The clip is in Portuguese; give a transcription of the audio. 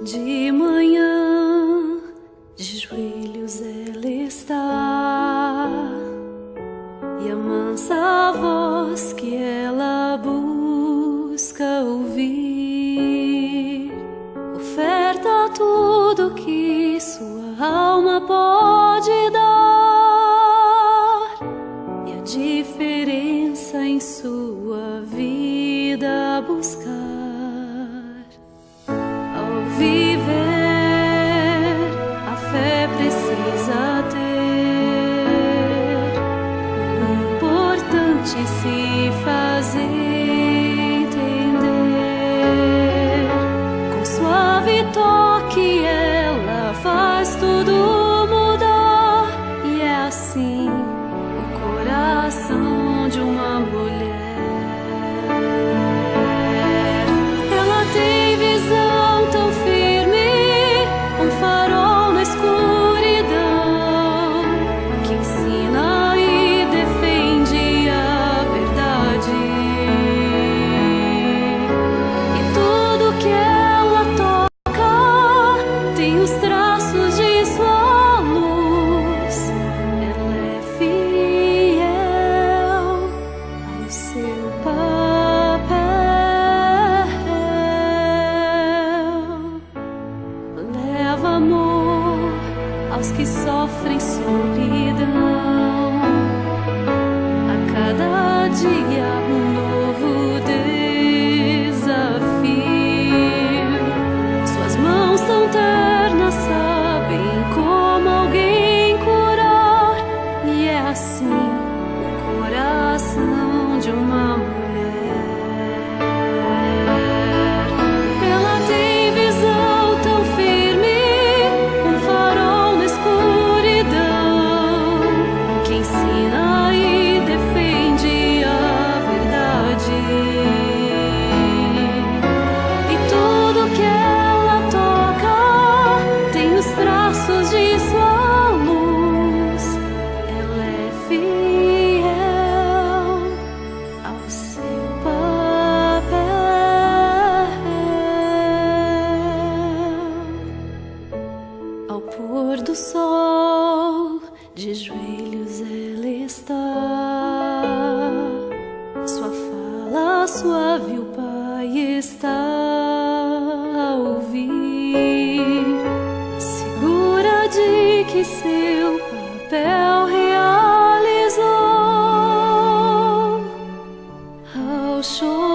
De manhã, de joelhos ela está, e a mansa voz que ela busca ouvir oferta tudo que sua alma pode dar, e a diferença em sua vida buscar. Viver, a fé precisa ter o importante se fazer entender. Com suave toque ela faz tudo mudar, e é assim o coração de uma mulher. Ela tem visão tão firme, um farol na escuridão, que ensina e defende a verdade. E tudo que ela toca tem os traços de sua luz. Ela é fiel ao seu papel. Leva amor aos que sofrem solidão. A cada dia um novo desafio. Suas mãos tão ternas sabem como alguém curar, e é assim o coração de uma mulher. Ela tem visão tão firme, um farol na escuridão, que ensina e defende a verdade. E tudo que ela toca tem os traços de sua luz. Ela é fiel ao seu papel. Ao pôr do sol, de joelhos ela está. Sua fala suave o Pai está a ouvir, segura de que seu papel realizou. Ao chorar